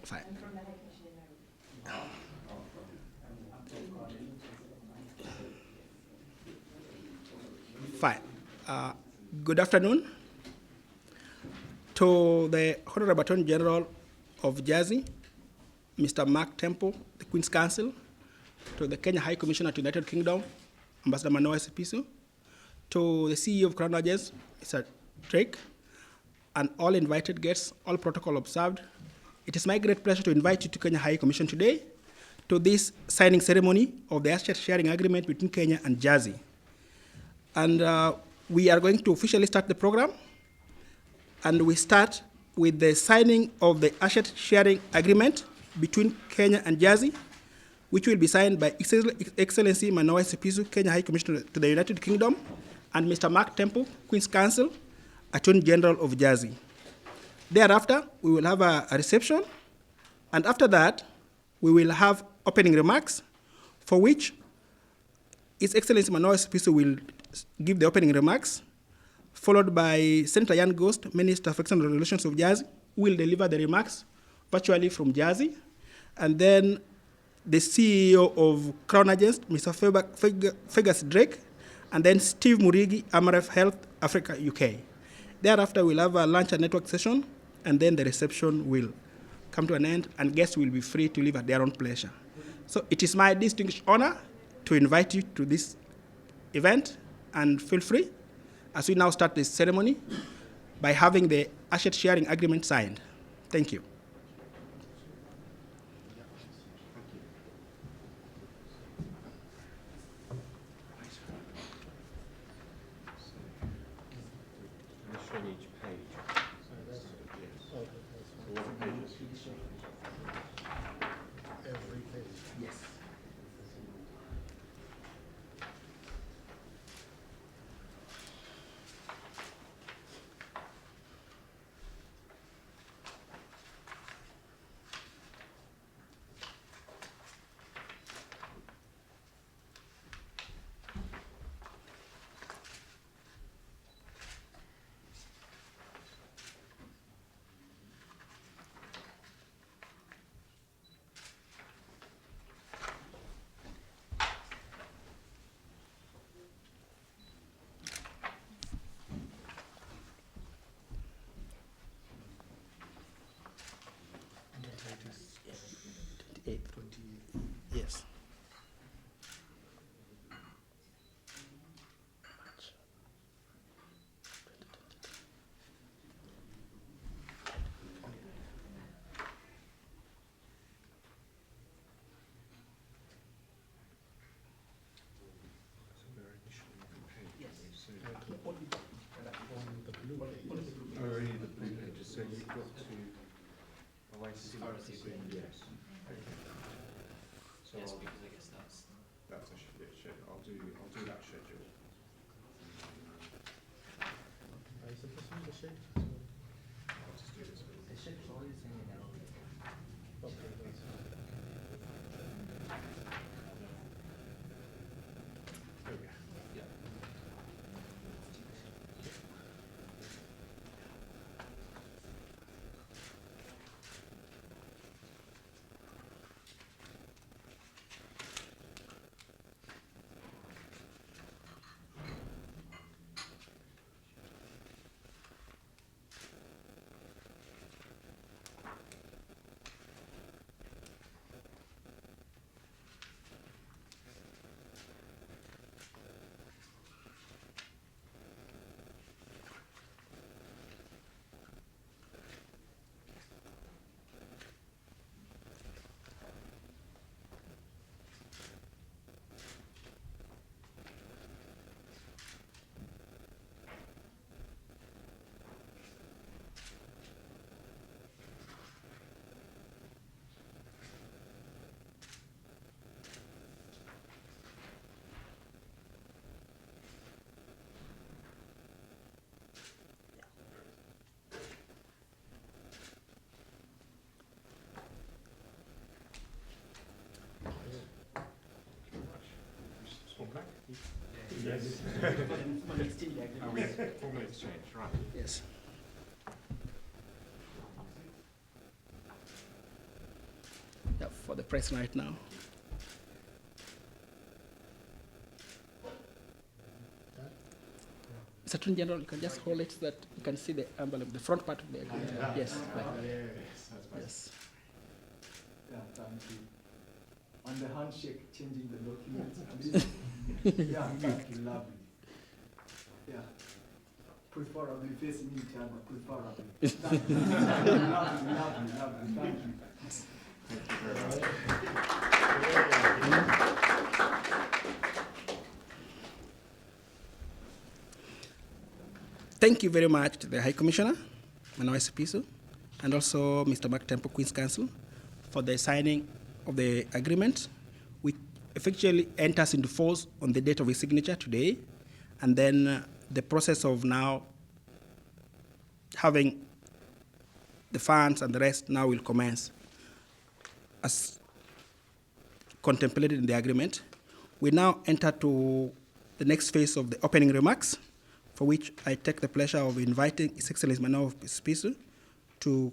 Fine. Fine. Uh, Good afternoon to the Honorable Attorney General of Jersey, Mr. Mark Temple, the Queen's Counsel, to the Kenya High Commissioner to the United Kingdom, Ambassador Manoa Sipisu, to the CEO of Crown Agents, Mr. Drake, and all invited guests, all protocol observed. It is my great pleasure to invite you to Kenya High Commission today to this signing ceremony of the asset sharing agreement between Kenya and Jersey. And we are going to officially start the program. And we start with the signing of the asset sharing agreement between Kenya and Jersey, which will be signed by His Excellency Manoa Sipisu, Kenya High Commissioner to the United Kingdom, and Mr. Mark Temple, Queen's Counsel, Attorney General of Jersey. Thereafter, we will have a reception, and after that, we will have opening remarks, for which His Excellency Manoa Sipisu will give the opening remarks, followed by Senator Ian Ghost, Minister for External Relations of Jersey, who will deliver the remarks virtually from Jersey, and then the CEO of Crown Agents, Mr. Fergus Drake, and then Steve Murigi, Amaref Health Africa UK. Thereafter, we'll have a lunch and network session, and then the reception will come to an end, and guests will be free to leave at their own pleasure. So it is my distinguished honor to invite you to this event, and feel free as we now start this ceremony by having the asset sharing agreement signed. Thank you. Yes. Oh, only the blue pages. So you've got to. Oh, I see. Yes. Okay. So Yes, I'll, because I guess that's that's a schedule. I'll do that schedule. I'll just do this. There we go. yeah. Yes. Oh, yes. 4 minutes change, right. Yes. for the press right now. Mr. Attorney General, you can just hold it so that you can see the envelope, the front part of the agreement. Yes, right. Yes. Yeah, thank you. And the handshake, changing the documents. Yeah, thank you, lovely. Yeah. Preferably facing each other, preferably. Thank you. Lovely, thank you. Thank you very much to the High Commissioner, Manoa Esipisu, and also Mr. Mark Temple, Queen's Counsel, for the signing of the agreement, which effectively enters into force on the date of his signature today, and then the process of now having the funds and the rest now will commence as contemplated in the agreement. We now enter to the next phase of the opening remarks, for which I take the pleasure of inviting His Excellency Manoa Esipisu to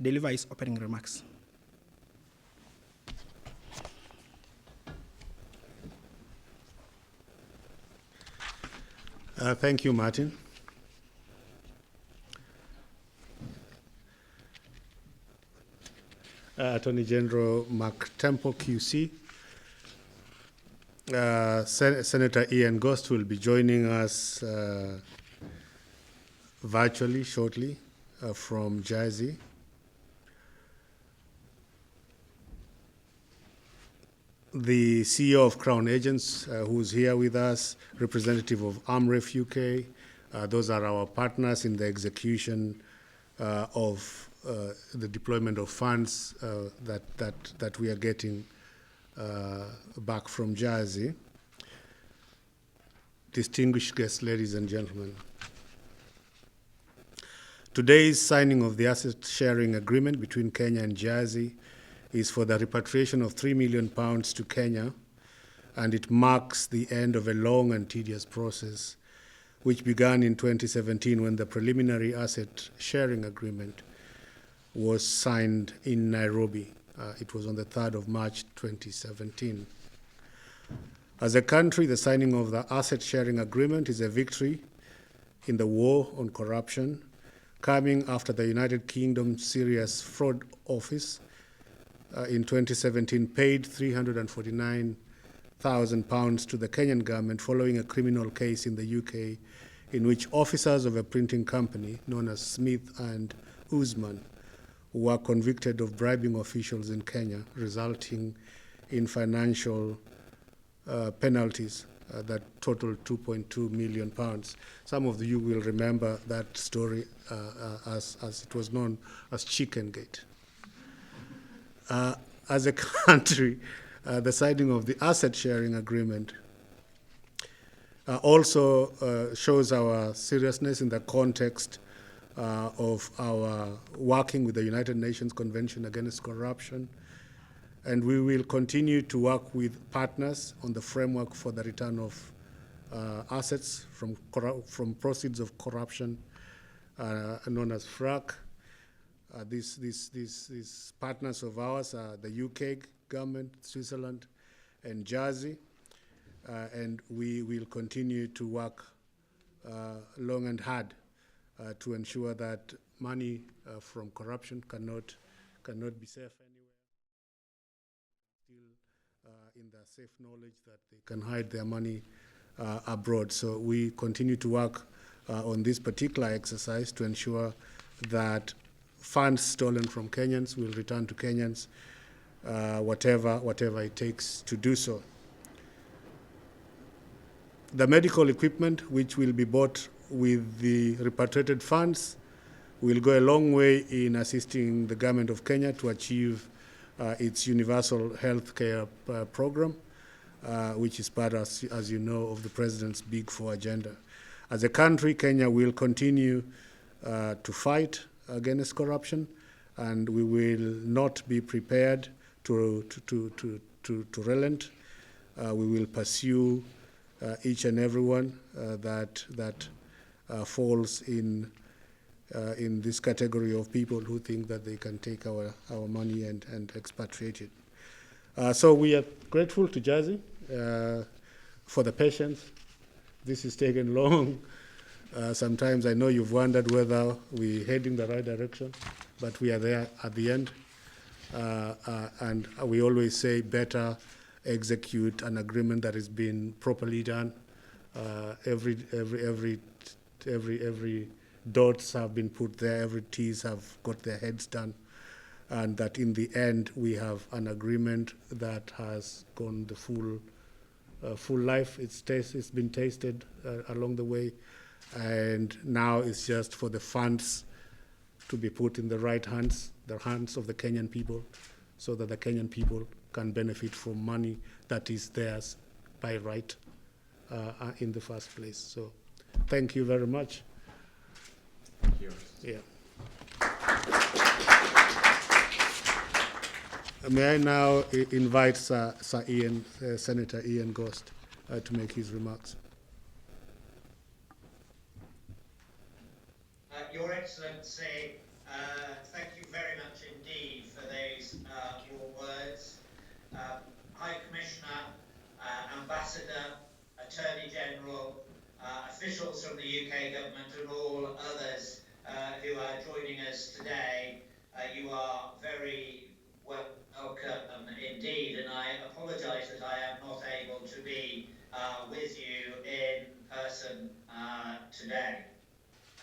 deliver his opening remarks. Thank you, Martin. Attorney General Mark Temple, QC. Senator Ian Ghost will be joining us virtually shortly from Jersey. The CEO of Crown Agents, who's here with us, representative of AMREF UK. Those are our partners in the execution of the deployment of funds that we are getting back from Jersey. Distinguished guests, ladies and gentlemen. Today's signing of the asset sharing agreement between Kenya and Jersey is for the repatriation of £3 million to Kenya, and it marks the end of a long and tedious process which began in 2017 when the preliminary asset sharing agreement was signed in Nairobi. It was on the 3rd of March 2017. As a country, the signing of the asset sharing agreement is a victory in the war on corruption, coming after the United Kingdom Serious Fraud Office in 2017 paid £349,000 to the Kenyan government following a criminal case in the UK in which officers of a printing company known as Smith and Usman were convicted of bribing officials in Kenya, resulting in financial penalties that totaled £2.2 million. Some of you will remember that story as it was known as Chicken Gate. As a country, the signing of the asset sharing agreement also shows our seriousness in the context of our working with the United Nations Convention Against Corruption, and we will continue to work with partners on the framework for the return of assets from proceeds of corruption, known as FRAC. These partners of ours are the UK government, Switzerland, and Jersey, and we will continue to work long and hard to ensure that money from corruption cannot be safe anywhere, still in the safe knowledge that they can hide their money abroad. So we continue to work on this particular exercise to ensure that funds stolen from Kenyans will return to Kenyans, whatever it takes to do so. The medical equipment which will be bought with the repatriated funds will go a long way in assisting the government of Kenya to achieve its universal health care program, which is part, as you know, of the President's Big Four agenda. As a country, Kenya will continue to fight against corruption, and we will not be prepared to relent. We will pursue each and every one that falls in in this category of people who think that they can take our money and expatriate it. So we are grateful to Jersey for the patience. This is taken long. Sometimes I know you've wondered whether we're heading the right direction, but we are there at the end. And we always say better execute an agreement that has been properly done. Every dots have been put there, every T's have got their heads done, and that in the end we have an agreement that has gone the full life. It's been tasted along the way, and now it's just for the funds to be put in the right hands, the hands of the Kenyan people, so that the Kenyan people can benefit from money that is theirs by right in the first place. So thank you very much. Yours. Yeah. May I now invite Sir Ian, Senator Ian Ghost, to make his remarks. Your Excellency, thank you very much indeed for those warm words. High Commissioner, Ambassador, Attorney General, officials from the UK government and all others who are joining us today, you are very welcome indeed, and I apologise that I am not able to be with you in person today.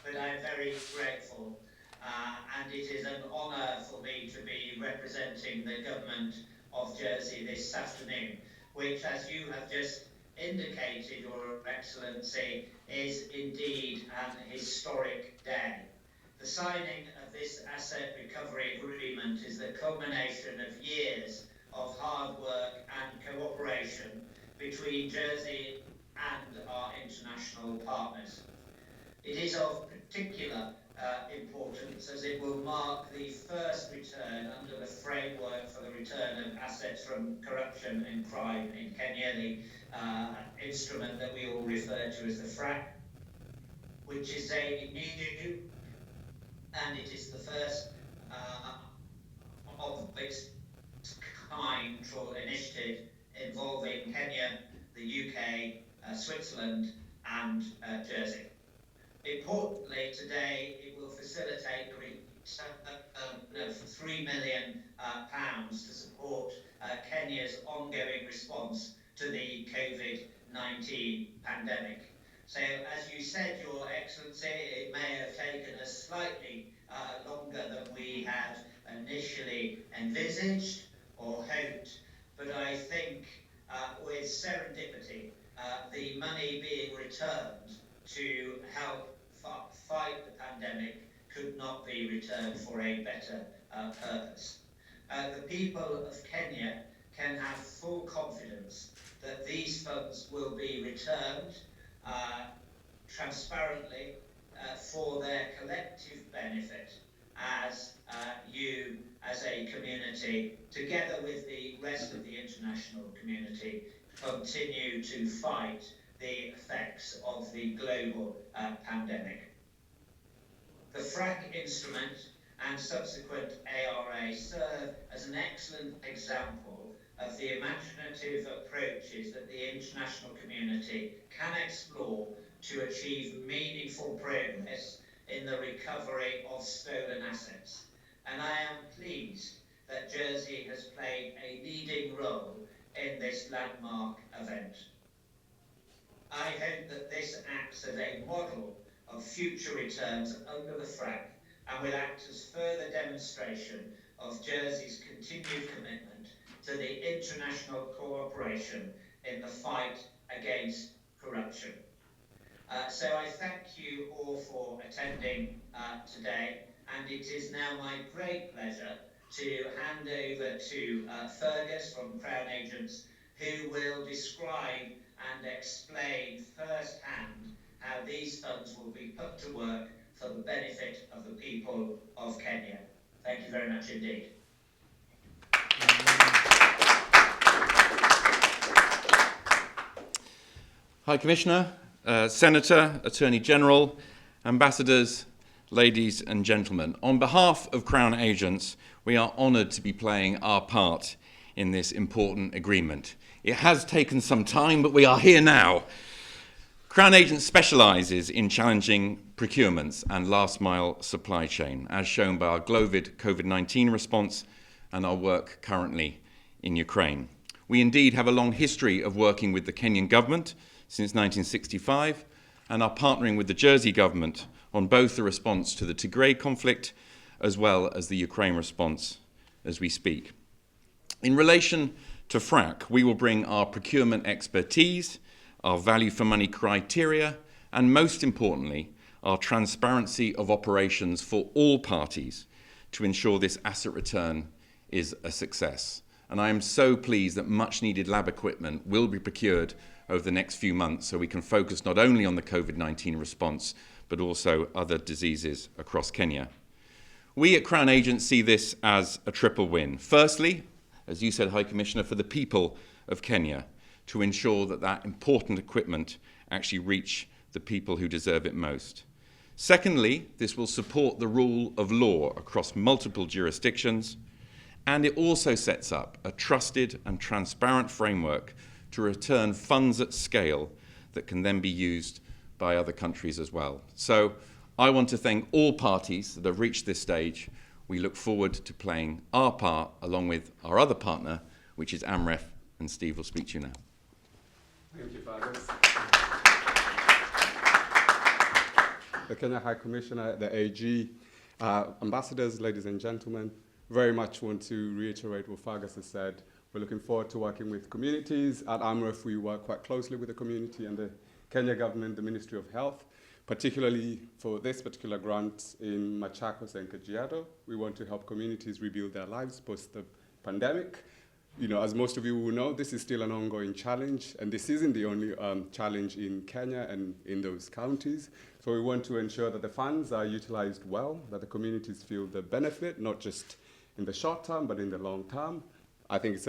But I'm very grateful, and it is an honour for me to be representing the government of Jersey this afternoon, which, as you have just indicated, Your Excellency, is indeed an historic day. The signing of this asset recovery agreement is the culmination of years of hard work and cooperation between Jersey and our international partners. It is of particular importance as it will mark the first return under the framework for the return of assets from corruption and crime in Kenya, the instrument that we all refer to as the FRAC, which is a new, and it is the first of its kind initiative involving Kenya, the UK, Switzerland and Jersey. Importantly, today it will facilitate the return of £3 million to support Kenya's ongoing response to the COVID-19 pandemic. So, as you said, Your Excellency, it may have taken us slightly longer than we had initially envisaged or hoped, but I think with serendipity, the money being returned to help fight the pandemic could not be returned for a better purpose. The people of Kenya can have full confidence that these funds will be returned transparently for their collective benefit as you, as a community, together with the rest of the international community, continue to fight the effects of the global pandemic. The FRAC instrument and subsequent ARA serve as an excellent example of the imaginative approaches that the international community can explore to achieve meaningful progress in the recovery of stolen assets. And I am pleased that Jersey has played a leading role in this landmark event. I hope that this acts as a model of future returns under the FRAC and will act as further demonstration of Jersey's continued commitment to the international cooperation in the fight against corruption. So I thank you all for attending today, and it is now my great pleasure to hand over to Fergus from Crown Agents, who will describe and explain firsthand how these funds will be put to work for the benefit of the people of Kenya. Thank you very much indeed. High Commissioner, Senator, Attorney General, Ambassadors, ladies and gentlemen, on behalf of Crown Agents, we are honoured to be playing our part in this important agreement. It has taken some time, but we are here now. Crown Agents specialises in challenging procurements and last-mile supply chain, as shown by our COVID-19 response and our work currently in Ukraine. We indeed have a long history of working with the Kenyan government since 1965 and are partnering with the Jersey government on both the response to the Tigray conflict as well as the Ukraine response as we speak. In relation to FRAC, we will bring our procurement expertise, our value for money criteria, and most importantly, our transparency of operations for all parties to ensure this asset return is a success. And I am so pleased that much needed lab equipment will be procured over the next few months so we can focus not only on the COVID-19 response, but also other diseases across Kenya. We at Crown Agents see this as a triple win. Firstly, as you said, High Commissioner, for the people of Kenya, to ensure that that important equipment actually reach the people who deserve it most. Secondly, this will support the rule of law across multiple jurisdictions, and it also sets up a trusted and transparent framework to return funds at scale that can then be used by other countries as well. So I want to thank all parties that have reached this stage. We look forward to playing our part along with our other partner, which is AMREF, and Steve will speak to you now. Thank you, Fathers. The Kenya High Commissioner, the AG, ambassadors, ladies and gentlemen, very much want to reiterate what Fergus has said. We're looking forward to working with communities. At AMREF, we work quite closely with the community and the Kenya government, the Ministry of Health, particularly for this particular grant in Machakos and Kajiado. We want to help communities rebuild their lives post the pandemic. You know, as most of you will know, this is still an ongoing challenge, and this isn't the only challenge in Kenya and in those counties. So we want to ensure that the funds are utilized well, that the communities feel the benefit, not just in the short term, but in the long term. I think it's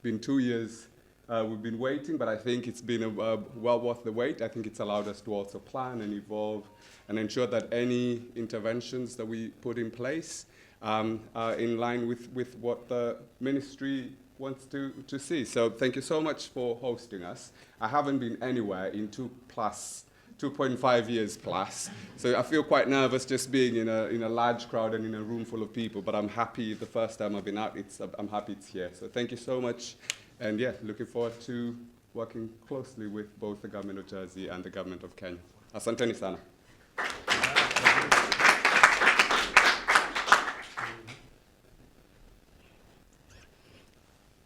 been 2 years we've been waiting, but I think it's been well worth the wait. I think it's allowed us to also plan and evolve and ensure that any interventions that we put in place are in line with what the ministry wants to see. So thank you so much for hosting us. I haven't been anywhere in 2.5 years plus. So I feel quite nervous just being in a large crowd and in a room full of people, but I'm happy the first time I've been out, I'm happy it's here. So thank you so much. And yeah, looking forward to working closely with both the government of Jersey and the government of Kenya. Asanteni sana.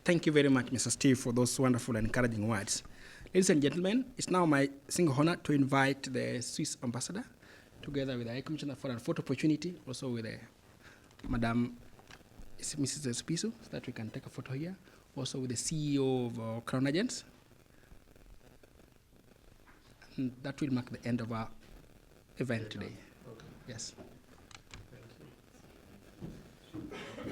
Thank you very much, Mr. Steve, for those wonderful and encouraging words. Ladies and gentlemen, it's now my single honor to invite the Swiss ambassador, together with the High Commissioner for a photo opportunity, also with Madam Mrs. Espiso, so that we can take a photo here, also with the CEO of Crown Agents. And that will mark the end of our event today. Okay. Yes.